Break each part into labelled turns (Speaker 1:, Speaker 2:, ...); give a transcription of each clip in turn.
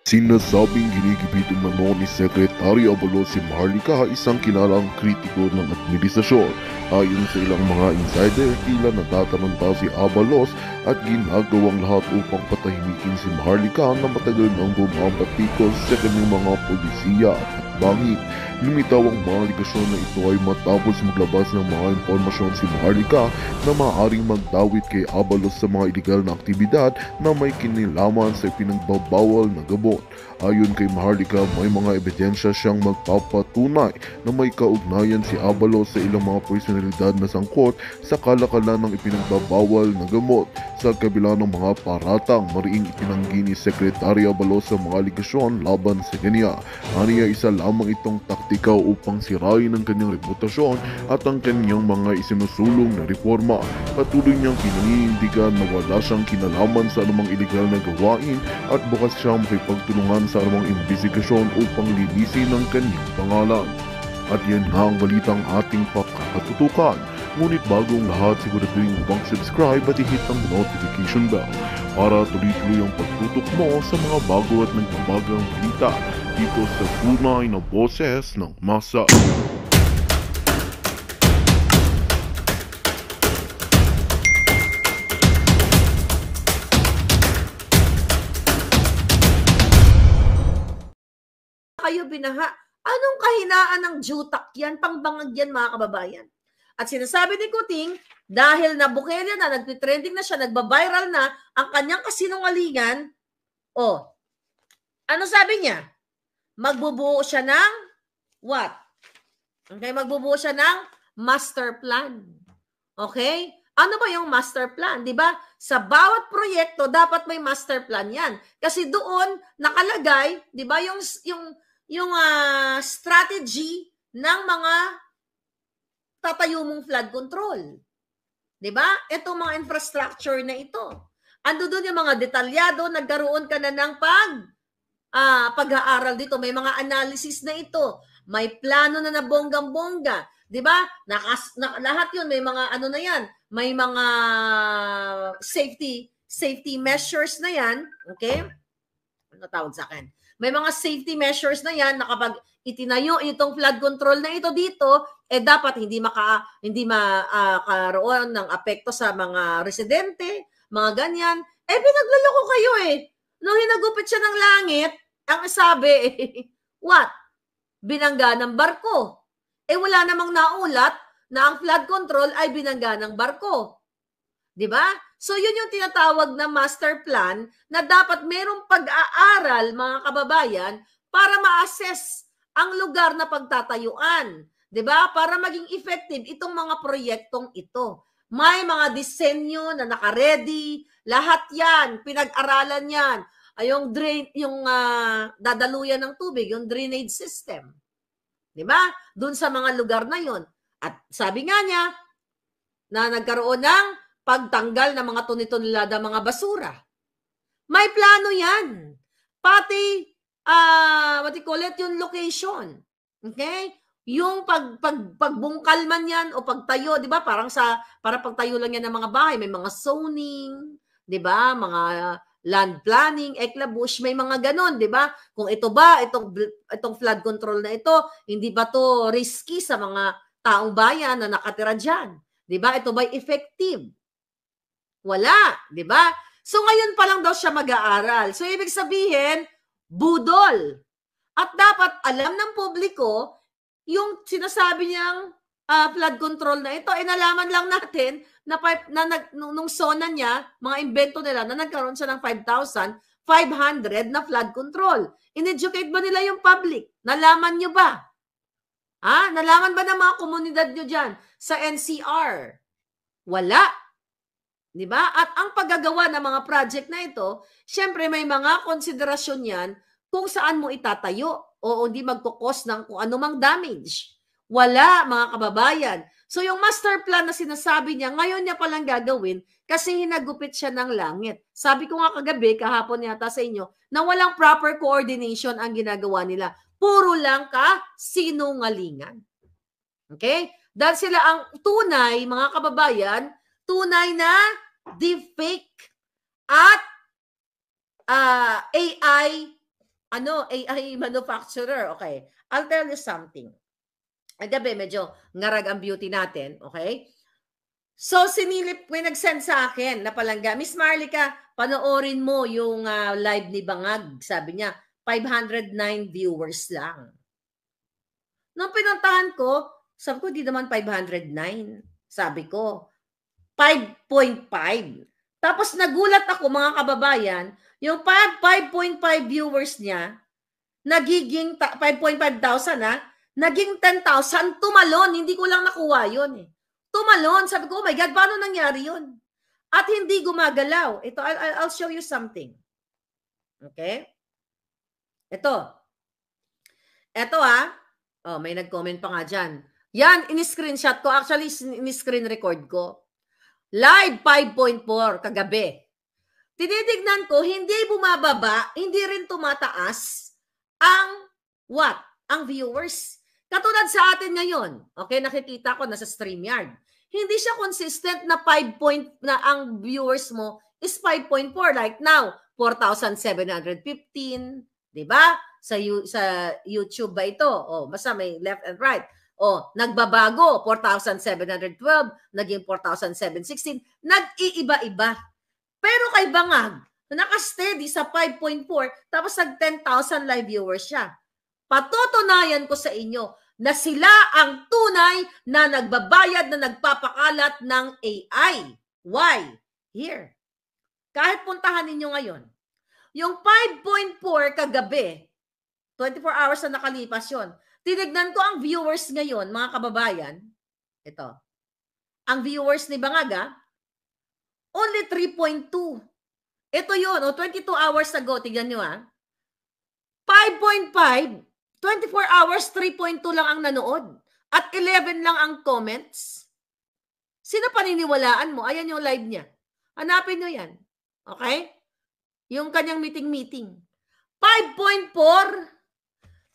Speaker 1: Sinasabing ginigipit umano ni Secretary Abalos si Maharlika, isang kilalang kritiko ng administrasyon. Ayon sa ilang mga insider, tila natataranta si Abalos at ginagawang lahat upang patahimikin si Maharlika na matagal nang bumabatikos sa kanyang mga polisiya at bangin. Lumitaw ang mga aligasyon na ito ay matapos maglabas ng mga impormasyon si Maharlika na maaaring magdawit kay Abalos sa mga iligal na aktibidad na may kinalaman sa pinagbabawal na gamot. Ayon kay Maharlika, may mga ebidensya siyang magpapatunay na may kaugnayan si Abalos sa ilang mga personalidad na sangkot sa kalakalan ng ipinagbabawal na gamot. Sa kabila ng mga paratang, mariing itinanggi ni Secretary Abalos sa mga aligasyon laban sa kanya. Aniya, isa lamang itong taktika upang sirain ang kanyang reputasyon at ang kanyang mga isinusulong na reforma. Patuloy niyang pinaninindigan na wala siyang kinalaman sa anumang iligal na gawain at bukas siyang makipagtulungan sa anumang imbestigasyon upang linisin ang kanyang pangalan. At yan nga ang balitang ating pakakatutukan. Ngunit bagong lahat, siguraduhin mo bang subscribe at i-hit ang notification bell para tuloy-tuloy ang pagtutok mo sa mga bago at nagbabagang balita dito sa tunay na boses ng masa.
Speaker 2: Kayo binaha. Anong kahinaan ng jutak yan? Pangbangag yan, mga kababayan. At sinasabi ni Kuting, dahil nabukele na, nagtitrending na siya, nagbabiral na ang kanyang kasinungalingan, ano sabi niya? Magbubuo siya ng what? Okay, magbubuo siya ng master plan. Okay? Ano ba yung master plan? 'Di ba? Sa bawat proyekto dapat may master plan 'yan. Kasi doon nakalagay, 'di ba, yung strategy ng mga tatayo mong flood control. 'Di ba? Itong mga infrastructure na ito. Ando doon yung mga detalyado, nagkaroon ka na ng pag-aaral dito, may mga analysis na ito, may plano na bonggang-bongga, 'di ba? Lahat 'yun, may mga ano na 'yan, may mga safety measures na 'yan, okay? Ano tawag sa akin? May mga safety measures na 'yan na kapag itinayo itong flood control na ito dito, dapat hindi makaroon ng apekto sa mga residente, mga ganyan. Pinagluloko kayo Nung hinagupit siya ng langit, ang sabi, what? Binangga ng barko. Wala namang naulat na ang flood control ay binangga ng barko. 'Di ba? So yun yung tinatawag na master plan na dapat merong pag-aaral, mga kababayan, para ma-assess ang lugar na pagtatayuan. 'Di ba? Para maging effective itong mga proyektong ito. May mga disenyo na naka-ready, lahat 'yan, pinag-aralan 'yan. Yung dadaluyan ng tubig, yung drainage system. 'Di ba? Doon sa mga lugar na 'yon. At sabi nga niya na nagkaroon ng pagtanggal ng mga tuni-tonelada mga basura. May plano 'yan. Pati what you call it, yung location. Okay? Yung pagbungkal man 'yan o pagtayo, 'di ba? Para pagtayo lang 'yan ng mga bahay, may mga zoning, 'di ba? Mga land planning, eclabush, may mga ganon, 'di ba? Kung itong flood control na ito, hindi ba to risky sa mga taong bayan na nakatira diyan? 'Di ba? Ito ba effective? Wala, 'di ba? So ngayon pa lang daw siya mag-aaral. So ibig sabihin, budol. At dapat alam ng publiko yung sinasabi niyang flood control na ito, nalaman lang natin na nung SONA niya, mga invento nila, na nagkaroon siya ng 5,500 na flood control. In-educate ba nila yung public? Nalaman nyo ba? Nalaman ba ng mga komunidad nyo dyan sa NCR? Wala. Diba? At ang paggagawa ng mga project na ito, syempre may mga konsiderasyon yan kung saan mo itatayo o hindi magkukos ng kung anumang damage. Wala, mga kababayan. So yung master plan na sinasabi niya, ngayon niya palang gagawin kasi hinagupit siya ng langit. Sabi ko nga kagabi, kahapon yata sa inyo, na walang proper coordination ang ginagawa nila. Puro lang sinungalingan. Okay? Dahil sila ang tunay, mga kababayan, tunay na deepfake at AI AI manufacturer. Okay. I'll tell you something. Ay gabi, medyo ngarag ang beauty natin. Okay? So, sinilip, may nag-send sa akin na palangga, Miss Marlica, panoorin mo yung live ni Bangag. Sabi niya, 509 viewers lang. Nung pinuntahan ko, sabi ko, di naman 509. Sabi ko, 5.5. Tapos nagulat ako, mga kababayan, yung 5.5 viewers niya, nagiging 5,500 naging 10,000, tumalon. Hindi ko lang nakuha yun eh. Tumalon. Sabi ko, oh my God, paano nangyari yun? At hindi gumagalaw. Ito, I'll show you something. Okay? Ito. Oh, may nag-comment pa nga dyan. Yan, in-screenshot ko. Actually, in-screen record ko. Live 5.4 kagabi. Tinitignan ko, hindi bumababa, hindi rin tumataas ang what? Ang viewers. Katulad sa atin ngayon, okay, nakikita ko nasa StreamYard. Hindi siya consistent na 5 point na ang viewers mo is 5.4. Like now, 4,715, 'di ba? Sa YouTube ba ito? Oh, basta may left and right. Oh, nagbabago, 4,712, naging 4,716, nag-iiba-iba. Pero kay Bangag, naka-steady sa 5.4, tapos nag 10,000 live viewers siya. Patutunayan ko sa inyo na sila ang tunay na nagbabayad na nagpapakalat ng AI. Why? Here. Kahit puntahan ninyo ngayon, yung 5.4 kagabi, 24 hours na nakalipas yun, tinignan ko ang viewers ngayon, mga kababayan, ito, ang viewers ni Bangaga, only 3.2. Ito yun, 22 hours ago, tignan nyo 5.5, 24 hours, 3.2 lang ang nanood. At 11 lang ang comments. Sino paniniwalaan mo? Ayan yung live niya. Hanapin nyo yan. Okay? Yung kanyang meeting. 5.4.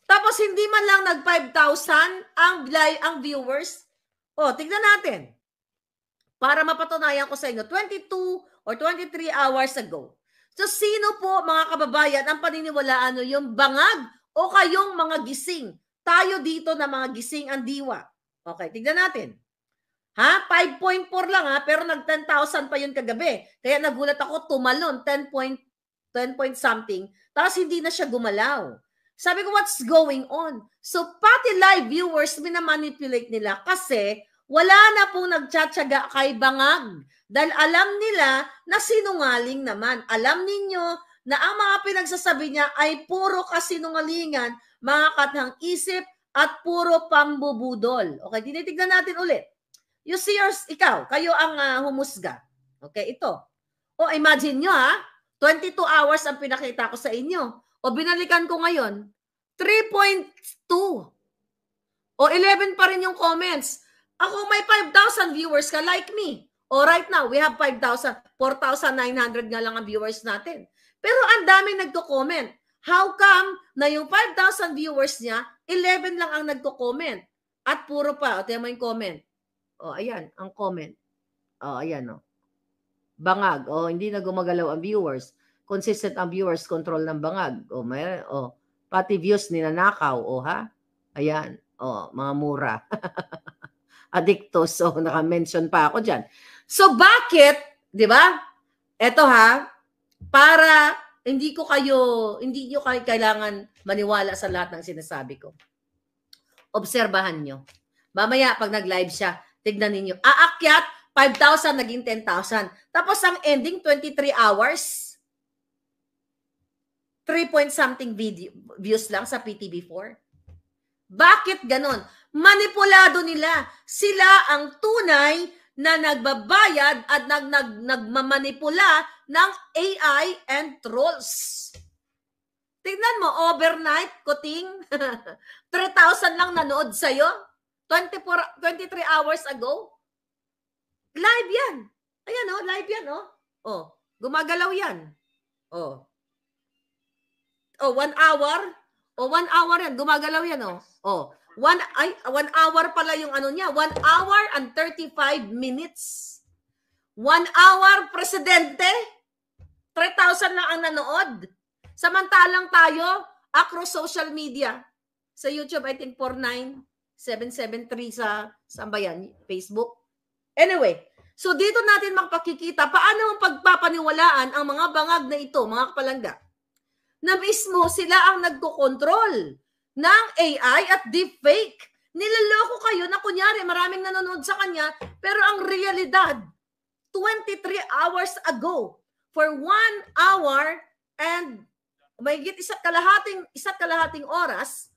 Speaker 2: Tapos hindi man lang nag 5,000 ang viewers. O, tignan natin. Para mapatunayan ko sa inyo, 22 or 23 hours ago. So, sino po, mga kababayan, ang paniniwalaan nyo? Yung Bangag o kayong mga gising? Tayo dito na mga gising ang diwa. Okay, tignan natin. 5.4 lang pero nag 10,000 pa yun kagabi. Kaya nagulat ako, tumalon, 10 point something. Tapos hindi na siya gumalaw. Sabi ko, what's going on? So, pati live viewers, minamanipulate nila kasi wala na pong nagtsatsaga kay Bangag. Dahil alam nila na sinungaling naman. Alam ninyo na ang mga pinagsasabi niya ay puro kasinungalingan, mga katang isip, at puro pambubudol. Okay, tinitignan natin ulit. You see kayo ang humusga. Okay, ito. O, imagine nyo 22 hours ang pinakita ko sa inyo. O, binalikan ko ngayon, 3.2. O, 11 pa rin yung comments. Ako may 5,000 viewers ka like me. O, right now, we have 5,000. 4,900 nga lang ang viewers natin. Pero ang dami nagko-comment. How come na yung 5,000 viewers niya, 11 lang ang nagko-comment? At puro pa. O, tiyan mo yung comment. O, ayan, ang comment. O, ayan, o. Bangag. O, hindi na gumagalaw ang viewers. Consistent ang viewers, control ng Bangag. O, may, pati views ninanakaw. O, ayan. O, mga mura. Addictos. So, naka-mention pa ako dyan. So, bakit, di ba? Eto para hindi nyo kayo kailangan maniwala sa lahat ng sinasabi ko. Obserbahan nyo. Mamaya, pag nag-live siya, tignan ninyo. Aakyat, 5,000, naging 10,000. Tapos, ang ending, 23 hours. 3 point something views lang sa PTV4. Bakit ganon? Manipulado nila. Sila ang tunay na nagbabayad at nagmamanipula ng AI and trolls. Tignan mo, overnight, kuting, 3,000 lang nanood sa'yo, 23 hours ago. Live yan. Ayan live yan gumagalaw yan. 1 hour. 1 hour yan, gumagalaw yan 1 hour pala yung niya. 1 hour and 35 minutes. 1 hour, presidente. 3,000 lang ang nanood. Samantalang tayo, across social media. Sa YouTube, I think 49773 sa saan ba yan? Facebook. Anyway, so dito natin makapakikita paano pagpapaniwalaan ang mga bangag na ito, mga kapalangga, na mismo sila ang nagkokontrol ng AI at deepfake. Niloloko kayo na kunyari maraming nanonood sa kanya, pero ang realidad, 23 hours ago, for 1 hour and mahigit isa't kalahating oras,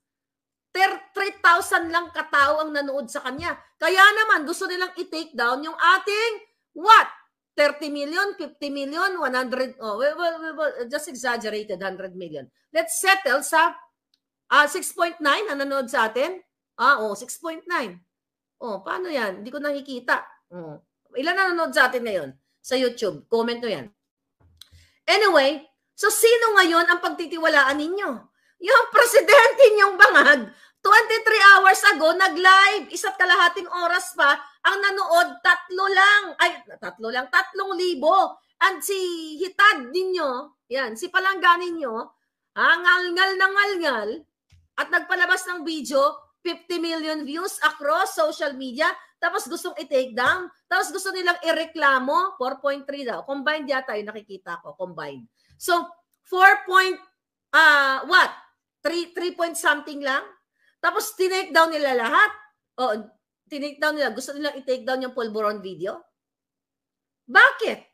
Speaker 2: 3,000 lang katao ang nanood sa kanya. Kaya naman, gusto nilang i-take down yung ating, what? 30 million, 50 million, 100, just exaggerated, 100 million. Let's settle sa 6.9 ang nanood sa atin. 6.9. Paano yan? Hindi ko nakikita. Ilan na nanood sa atin ngayon? Sa YouTube. Comment nyo yan. Anyway, so sino ngayon ang pagtitiwalaan ninyo? Yung presidente niyong bangag, 23 hours ago, nag-live, isa't kalahating oras pa, ang nanood, 3,000. And si Hitad ninyo, yan, si Palangga ninyo, ngal-ngal na ngal-ngal, at nagpalabas ng video, 50 million views across social media, tapos gustong i-take down, tapos gusto nilang ireklamo, 4.3 daw. Combined yata yung nakikita ko, combined. So, 4 point something lang. Tapos, tinake down nila lahat. Tinake down nila. Gusto nilang i-take down yung Pulburon video. Bakit?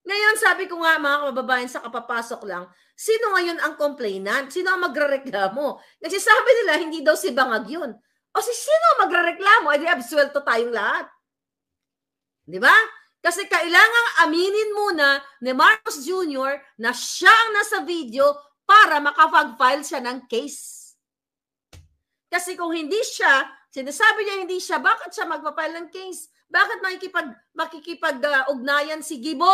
Speaker 2: Ngayon, sabi ko nga, mga kababayan, sa kapapasok lang, sino ngayon ang complainant? Sino ang magrereklamo? Kasi sabi nila, hindi daw si Bangag yun. O sino ang magrereklamo? Ay, di absuelto tayong lahat. Di ba? Kasi kailangang aminin muna ni Marcos Jr. na siya ang nasa video para makapag-file siya ng case. Kasi kung hindi siya, sinasabi niya hindi siya, bakit siya magpa-file ng case? Bakit makikipag-ugnayan si Gibo?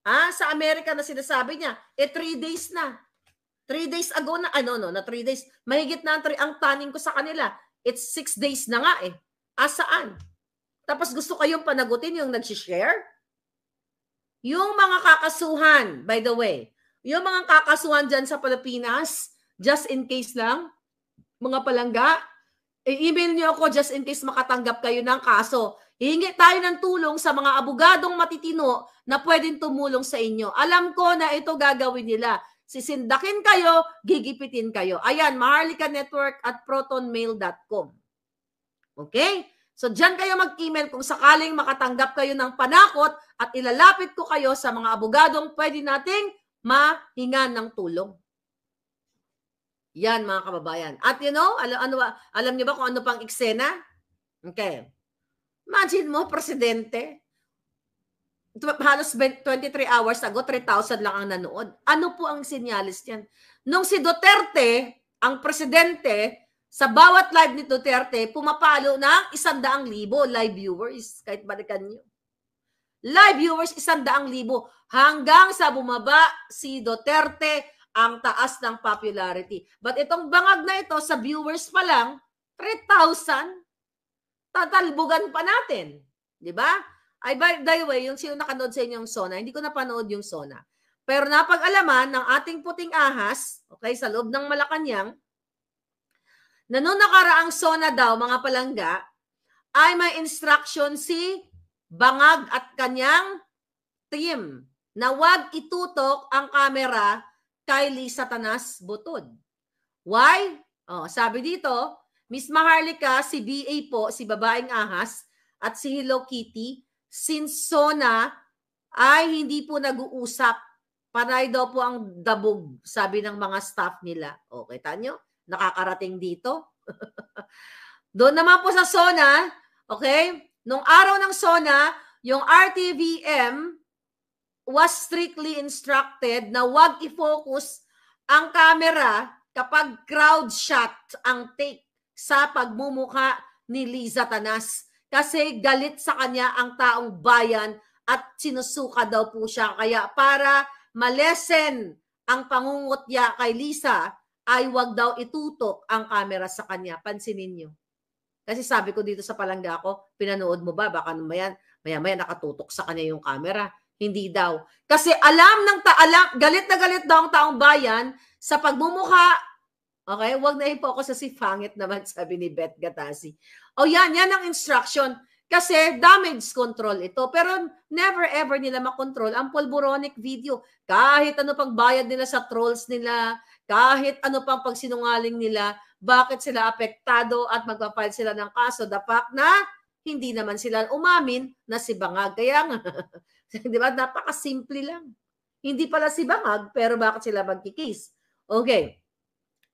Speaker 2: Sa Amerika na sinasabi niya, 3 days na. 3 days ago na, na 3 days. Mahigit na ang taning ko sa kanila. It's 6 days na nga eh. Saan? Tapos gusto kayong panagutin yung nag-share? Yung mga kakasuhan, by the way, yung mga kakasuhan dyan sa Pilipinas, just in case lang, mga palangga, i-email nyo ako just in case makatanggap kayo ng kaso. Hihingi tayo ng tulong sa mga abogadong matitino na pwedeng tumulong sa inyo. Alam ko na ito gagawin nila. Sisindakin kayo, gigipitin kayo. Ayan, Maharlika Network at protonmail.com. Okay? So, dyan kayo mag-email kung sakaling makatanggap kayo ng panakot at ilalapit ko kayo sa mga abogadong pwede nating mahingan ng tulong. Yan, mga kababayan. At alam niyo ba kung ano pang eksena? Okay. Imagine mo, presidente, halos 23 hours ago, 3,000 lang ang nanood. Ano po ang sinyalis yan? Nung si Duterte, ang presidente, sa bawat live ni Duterte, pumapalo ng 100,000 live viewers. Kahit balikan nyo. Live viewers, 100,000. Hanggang sa bumaba si Duterte, ang taas ng popularity. But itong bangag na ito, sa viewers pa lang, 3,000, tatalbugan pa natin. Diba? Ay, by the way, yung sino nakanood sa inyong Sona, hindi ko napanood yung Sona. Pero napag-alaman ng ating puting ahas, okay, sa loob ng Malacanang, na noong nakaraang Sona daw, mga palangga, ay may instruction si Bangag at kanyang team na wag itutok ang kamera kay Lisa Tanas Butod. Why? Sabi dito, Miss Maharlika, si BA po, si babaeng ahas, at si Hello Kitty, since Sona ay hindi po nag-uusap, panay daw po ang dabog, sabi ng mga staff nila. Okay, tanyo? Nakakarating dito. Doon naman po sa Sona, okay, nung araw ng Sona, yung RTVM was strictly instructed na wag i-focus ang camera kapag crowd shot ang take sa pagmumukha ni Liza Tanas. Kasi galit sa kanya ang taong bayan at sinusuka daw po siya. Kaya para malesen ang pangungutya kay Lisa, ay wag daw itutok ang camera sa kanya. Pansinin nyo. Kasi sabi ko dito sa palangga ko, pinanood mo ba? Baka maya nakatutok sa kanya yung camera. Hindi daw. Kasi galit na galit daw ang taong bayan sa pagmumukha. Okay? Huwag na i-focus sa si pangit naman, sabi ni Beth Gatasi. O yan ang instruction. Kasi damage control ito. Pero never ever nila makontrol ang pulboronic video. Kahit ano pang bayad nila sa trolls nila, kahit ano pang pagsinungaling nila, bakit sila apektado at magpapile sila ng kaso? The fact na hindi naman sila umamin na si Bangag. Kaya nga, di ba, napakasimple lang. Hindi pala si Bangag, pero bakit sila magkikis? Okay.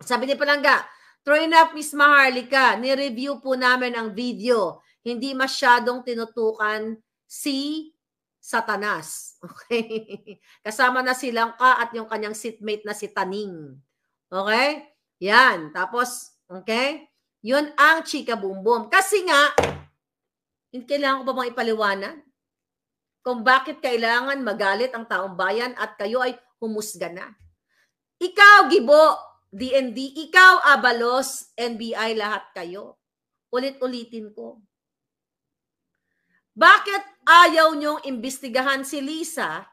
Speaker 2: Sabi ni Palangga, true enough, Miss Maharlika, ni-review po namin ang video. Hindi masyadong tinutukan si Satanas. Okay? Kasama na si Langka at yung kanyang seatmate na si Taning. Okay? Yan. Tapos, okay? Yun ang chika bumbum. Kasi nga, kailangan ko ba bang ipaliwanag? Kung bakit kailangan magalit ang taong bayan at kayo ay humusga na. Ikaw, Gibo, DND, ikaw, Abalos, NBI, lahat kayo. Ulit-ulitin ko. Bakit ayaw niyong imbestigahan si Lisa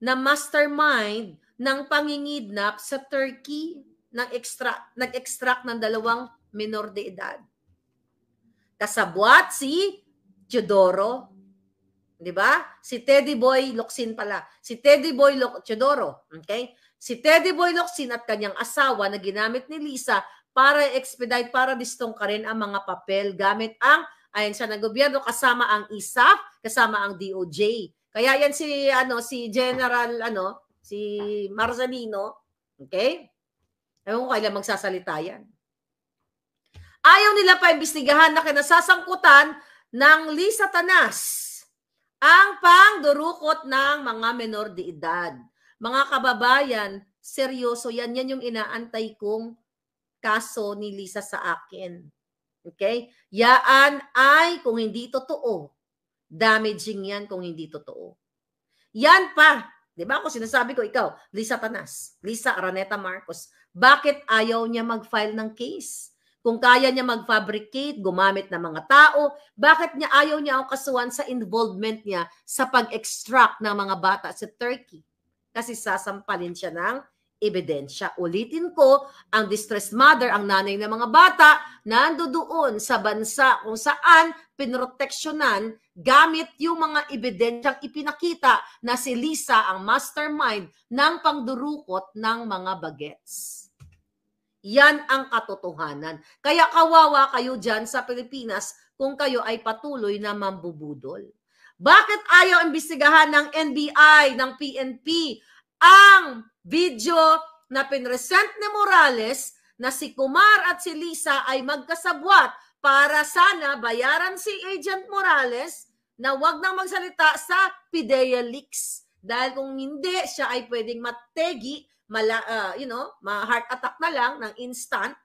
Speaker 2: na mastermind ng pangingidnap sa Turkey nag-extract ng 2 minor de edad? Kasabwat si Teodoro, di ba? Si Teddy Boy Locsin pala. Si Teddy Boy Teodoro, okay? Si Teddy Boy Locsin at kanyang asawa na ginamit ni Lisa para expedite, para distongkarin ang mga papel gamit ang ahensya ng gobyerno, kasama ang ISAF, kasama ang DOJ. Kaya yan si General si Marzalino, okay? Ewan ko kailan magsasalita yan. Ayaw nila pa imbestigahan na kinasasangkutan ng Lisa Tanas ang pangdurukot ng mga menor de edad. Mga kababayan, seryoso yan. Yan yung inaantay kong kaso ni Lisa sa akin. Okay? Yaan ay kung hindi totoo. Damaging yan kung hindi totoo. Yan pa. Diba? Kung sinasabi ko, ikaw, Lisa Tanas, Lisa Araneta Marcos, bakit ayaw niya mag-file ng case? Kung kaya niya mag-fabricate, gumamit ng mga tao, bakit niya ayaw niya ang kasuhan sa involvement niya sa pag-extract ng mga bata sa Turkey? Kasi sasampalin siya ng ebidensya. Ulitin ko, ang distressed mother, ang nanay ng mga bata, nandoon sa bansa kung saan pinroteksyonan gamit yung mga ebidensyang ipinakita na si Lisa ang mastermind ng pangdurukot ng mga bagets. Yan ang katotohanan. Kaya kawawa kayo dyan sa Pilipinas kung kayo ay patuloy na mambubudol. Bakit ayaw imbestigahan ng NBI, ng PNP, ang video na pinresent ni Morales na si Kumar at si Lisa ay magkasabwat para sana bayaran si Agent Morales na wag nang magsalita sa PIDEA leaks. Dahil kung hindi, siya ay pwedeng mategi, ma-heart attack na lang ng instant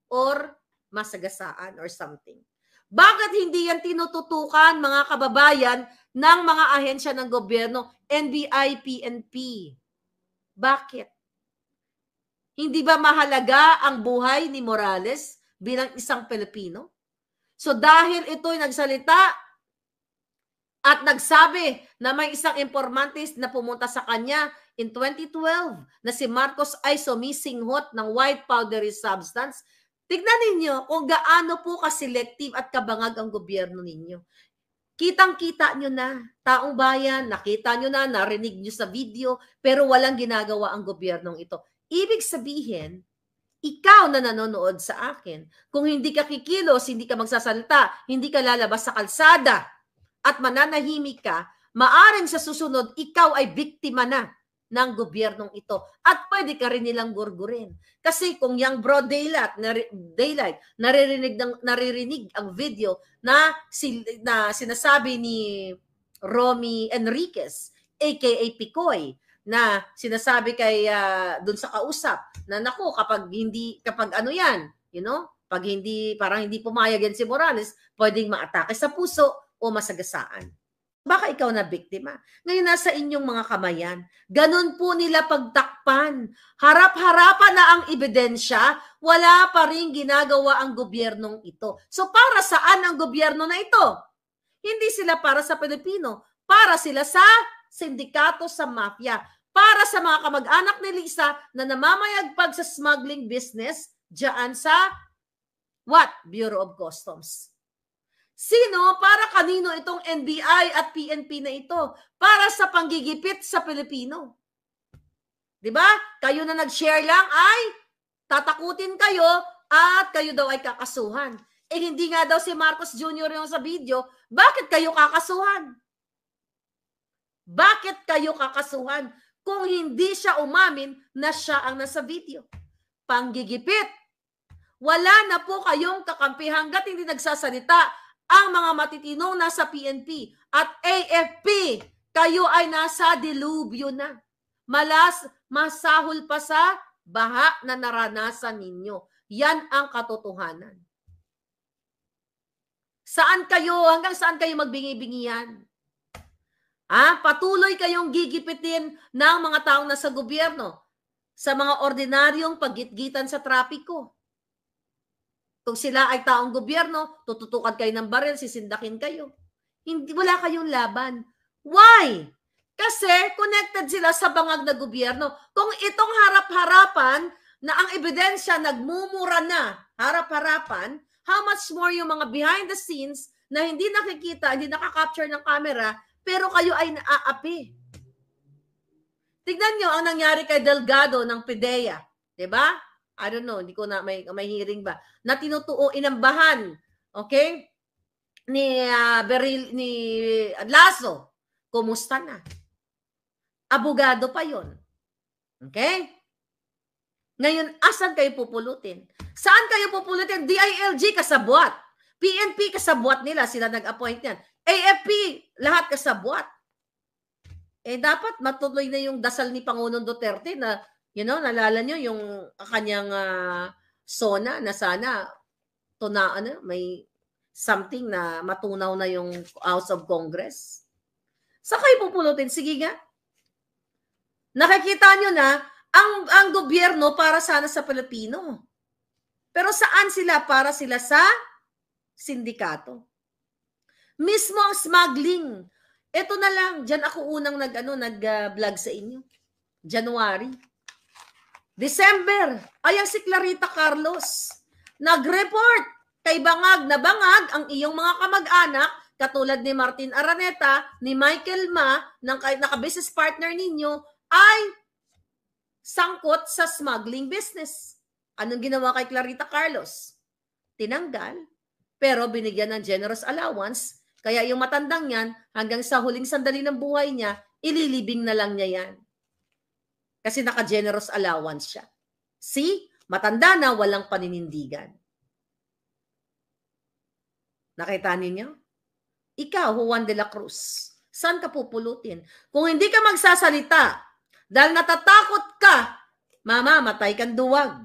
Speaker 2: or masagasaan or something. Bakit hindi yan tinututukan, mga kababayan, ng mga ahensya ng gobyerno, NBI, PNP? Bakit? Hindi ba mahalaga ang buhay ni Morales bilang isang Pilipino? So dahil ito'y nagsalita at nagsabi na may isang informante na pumunta sa kanya in 2012 na si Marcos ay sumisinghot ng white powdery substance, tignan ninyo kung gaano po ka-selective at kabangag ang gobyerno ninyo. Kitang-kita nyo na, taong bayan, nakita nyo na, narinig nyo sa video, pero walang ginagawa ang gobyernong ito. Ibig sabihin, ikaw na nanonood sa akin, kung hindi ka kikilos, hindi ka magsasalita, hindi ka lalabas sa kalsada, at mananahimik ka, maaring sa susunod, ikaw ay biktima na ng gobyernong ito. At pwede ka rin nilang gurgurin. Kasi kung yung broad daylight, naririnig ang video na sinasabi ni Romy Enriquez, aka Picoy, na sinasabi kay dun sa kausap na naku, kapag ano yan, pag parang hindi pumayag yan si Morales, pwedeng maatake sa puso o masagasaan. Baka ikaw na biktima. Ngayon nasa inyong mga kamayan. Ganun po nila pagtakpan. Harap-harapan na ang ebidensya, wala pa rin ginagawa ang gobyernong ito. So para saan ang gobyerno na ito? Hindi sila para sa Pilipino. Para sila sa sindikato sa mafia para sa mga kamag-anak ni Lisa na namamayagpag sa smuggling business diyan sa what? Bureau of Customs. Sino? Para kanino itong NBI at PNP na ito? Para sa panggigipit sa Pilipino. Diba? Kayo na nag-share lang ay tatakutin kayo at kayo daw ay kakasuhan. Eh hindi nga daw si Marcos Jr. yung sa video, bakit kayo kakasuhan? Bakit kayo kakasuhan kung hindi siya umamin na siya ang nasa video? Panggigipit. Wala na po kayong kakampi hanggat hindi nagsasalita ang mga matitinong nasa PNP at AFP. Kayo ay nasa dilubyo na. Masahol pa sa baha na naranasan ninyo. Yan ang katotohanan. Hanggang saan kayo magbingi-bingihan? Patuloy kayong gigipitin ng mga taong nasa gobyerno sa mga ordinaryong paggitgitan sa trapiko. Kung sila ay taong gobyerno, tututukan kayo ng baril, sisindakin kayo. Wala kayong laban. Why? Kasi connected sila sa bangag na gobyerno. Kung itong harap-harapan na ang ebidensya nagmumura na, harap-harapan, how much more yung mga behind the scenes na hindi nakikita, hindi nakakapture ng camera, pero kayo ay naaapi. Tignan nyo ang nangyari kay Delgado ng PDEA. Diba? I don't know, hindi ko na may hearing ba. Na tinutuo, inambahan, okay? Ni Lasso. Kumusta na? Abogado pa yon. Okay? Ngayon, asan kayo pupulutin? Saan kayo pupulutin? DILG kasabwat. PNP kasabwat nila. Sila nag-appoint yan. AFP, lahat kasabwat. Dapat matuloy na yung dasal ni Pangulong Duterte na, nalala nyo yung kanyang SONA na sana may something na matunaw na yung House of Congress. Saan kayo pupulutin? Sige nga. Nakikita nyo na, ang gobyerno para sana sa Pilipino. Pero saan sila? Para sila sa sindikato. Mismo ang smuggling. Ito na lang, dyan ako unang nag-vlog sa inyo. January. December, ayan si Clarita Carlos. Nag-report kay bangag na bangag ang iyong mga kamag-anak, katulad ni Martin Araneta, ni Michael Ma, naka-business partner ninyo, ay sangkot sa smuggling business. Anong ginawa kay Clarita Carlos? Tinanggal, pero binigyan ng generous allowance. Kaya yung matandang yan, hanggang sa huling sandali ng buhay niya, ililibing na lang niya yan. Kasi naka-generous allowance siya. See? Matanda na, walang paninindigan. Nakita ninyo? Ikaw, Juan de la Cruz, saan ka pupulutin? Kung hindi ka magsasalita, dahil natatakot ka, mamamatay kang duwag.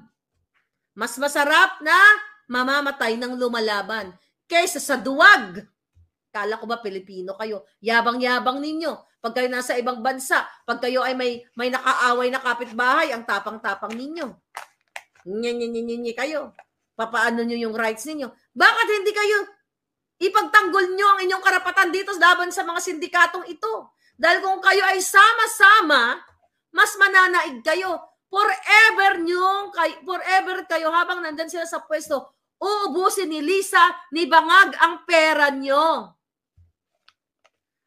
Speaker 2: Mas masarap na mamamatay ng lumalaban kaysa sa duwag. Kala ko ba Pilipino kayo? Yabang-yabang ninyo. Pag kayo nasa ibang bansa, pag kayo ay may nakaaway na kapitbahay, ang tapang-tapang ninyo. Nye kayo. Papaano nyo yung rights ninyo? Bakit hindi kayo ipagtanggol nyo ang inyong karapatan dito laban sa mga sindikatong ito? Dahil kung kayo ay sama-sama, mas mananaig kayo. Forever kayo habang nandun sila sa pwesto, uubusin ni Lisa, ni Bangag ang pera nyo.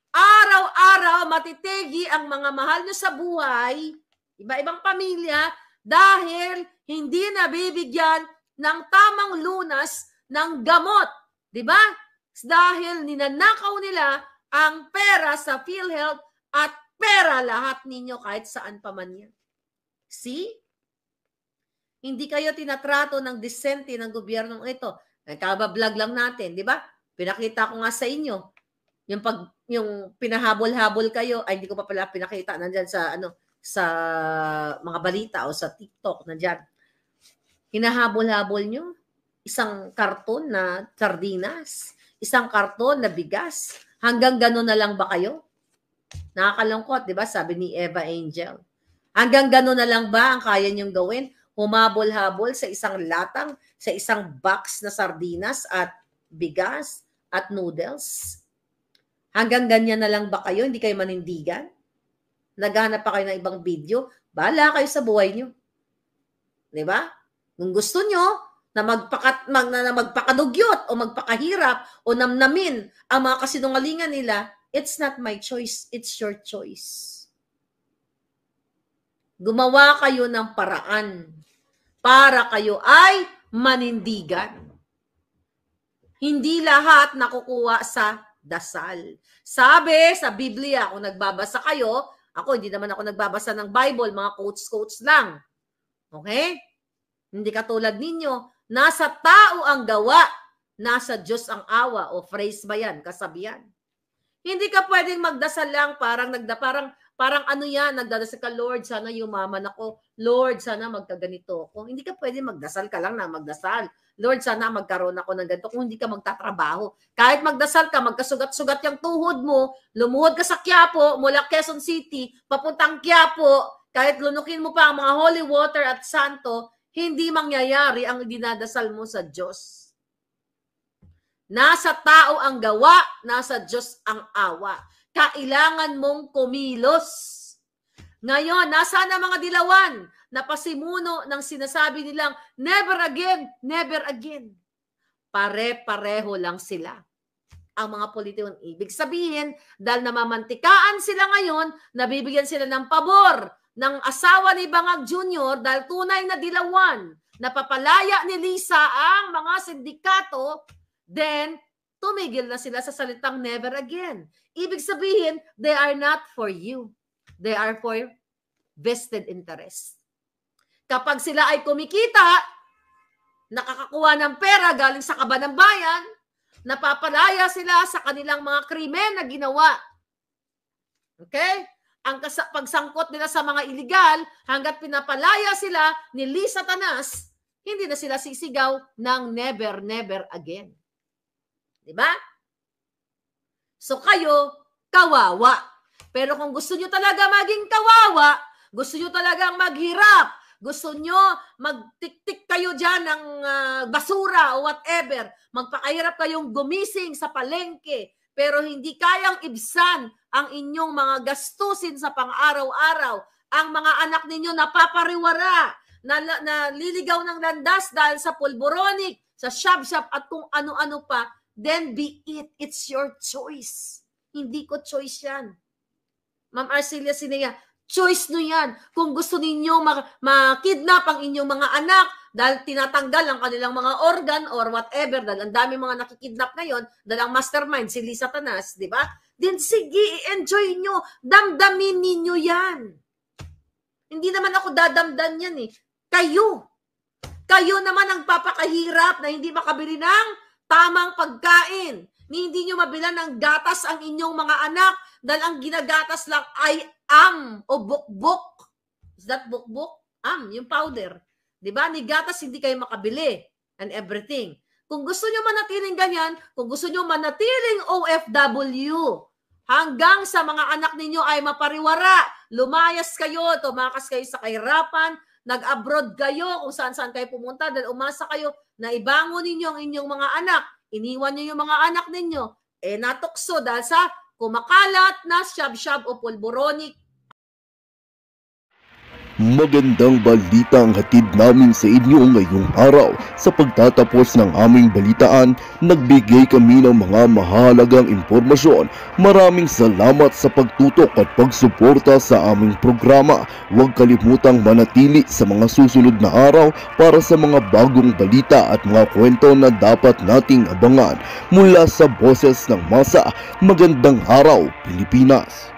Speaker 2: Araw-araw matitigi ang mga mahal nyo sa buhay, iba-ibang pamilya, dahil hindi nabibigyan ng tamang lunas ng gamot. Diba? Dahil ninanakaw nila ang pera sa PhilHealth at pera lahat ninyo kahit saan pa man yan. See? Hindi kayo tinatrato ng disente ng gobyernong ito. Nagkaba-vlog lang natin, di ba? Pinakita ko nga sa inyo. Yung pinahabol-habol kayo, ay hindi ko pa pala pinakita nandiyan sa mga balita o sa TikTok nandiyan. Hinahabol-habol nyo isang karton na sardinas, isang karton na bigas. Hanggang gano'n na lang ba kayo? Nakakalungkot, di ba? Sabi ni Eva Angel. Hanggang gano'n na lang ba ang kaya niyong gawin? Humabol-habol sa isang latang, sa isang box na sardinas at bigas at noodles? Hanggang ganyan na lang ba kayo? Hindi kayo manindigan? Naghanap pa kayo ng ibang video, bahala kayo sa buhay nyo. Diba? Kung gusto nyo na magpakadugyot o magpakahirap o namnamin ang mga kasinungalingan nila, it's not my choice, it's your choice. Gumawa kayo ng paraan para kayo ay manindigan. Hindi lahat nakukuha sa dasal. Sabi sa Biblia, kung nagbabasa kayo, ako hindi naman ako nagbabasa ng Bible, mga quotes lang. Okay? Hindi katulad ninyo, nasa tao ang gawa, nasa Diyos ang awa, o phrase ba yan, kasabihan. Hindi ka pwedeng magdasal lang, parang ano yan, nagdadasal ka, Lord, sana yumaman ako. Lord, sana magkaganito ako. Hindi ka pwedeng magdasal ka lang na magdasal. Lord, sana magkaroon ako ng ganito kung hindi ka magtatrabaho. Kahit magdasal ka, magkasugat-sugat yung tuhod mo, lumuhod ka sa Quiapo, mula Quezon City, papuntang Quiapo, kahit lunukin mo pa ang mga holy water at santo, hindi mangyayari ang dinadasal mo sa Diyos. Nasa tao ang gawa, nasa Diyos ang awa. Kailangan mong kumilos. Ngayon, nasaan ang mga dilawan na pasimuno ng sinasabi nilang never again, never again. Pare-pareho lang sila. Ang mga politiko, ibig sabihin, dahil namamantikaan sila ngayon, nabibigyan sila ng pabor ng asawa ni Bangag Jr. dahil tunay na dilawan, napapalaya ni Lisa ang mga sindikato, then tumigil na sila sa salitang never again. Ibig sabihin, they are not for you. They are for vested interest. Kapag sila ay kumikita, nakakakuha ng pera galing sa kaba ng bayan, napapalaya sila sa kanilang mga krimen na ginawa. Okay? Ang pagsangkot nila sa mga iligal, hanggat pinapalaya sila ni Lisa Tanas, hindi na sila sisigaw ng never, never again. Diba? So kayo, kawawa. Pero kung gusto nyo talaga maging kawawa, gusto nyo talagang maghirap, gusto nyo magtik-tik kayo dyan ng basura o whatever, magpakahirap kayong gumising sa palengke, pero hindi kayang ibsan ang inyong mga gastusin sa pang-araw-araw, ang mga anak ninyo napapariwara, naliligaw ng landas dahil sa pulboronic, sa shop-shop at kung ano-ano pa, then be it. It's your choice. Hindi ko choice yan. Ma'am Arcelia Sinea, choice nyo yan. Kung gusto ninyo makidnap ang inyong mga anak dahil tinatanggal ang kanilang mga organ or whatever, dahil ang dami mga nakikidnap ngayon, dahil ang mastermind, si Lisa Tanas, di ba? Then sige, enjoy nyo. Damdamin ninyo yan. Hindi naman ako dadamdan yan eh. Kayo. Kayo naman ang papakahirap na hindi makabili ng tamang pagkain. Hindi nyo mabilan ng gatas ang inyong mga anak dahil ang ginagatas lang ay o bukbuk. Is that bukbuk? Yung powder. Diba? Ni gatas hindi kayo makabili and everything. Kung gusto nyo manatiling ganyan, kung gusto nyo manatiling OFW, hanggang sa mga anak ninyo ay mapariwara, lumayas kayo, tumakas kayo sa kahirapan, nag-abroad kayo, kung saan-saan kayo pumunta, dahil umasa kayo na ibangon ninyo ang inyong mga anak, iniwan nyo yung mga anak ninyo, natukso dahil sa kumakalat na shab-shab o pulboronic.
Speaker 1: Magandang balita ang hatid namin sa inyo ngayong araw. Sa pagtatapos ng aming balitaan, nagbigay kami ng mga mahalagang impormasyon. Maraming salamat sa pagtutok at pagsuporta sa aming programa. Huwag kalimutang manatili sa mga susunod na araw para sa mga bagong balita at mga kwento na dapat nating abangan. Mula sa Boses ng Masa, magandang araw, Pilipinas!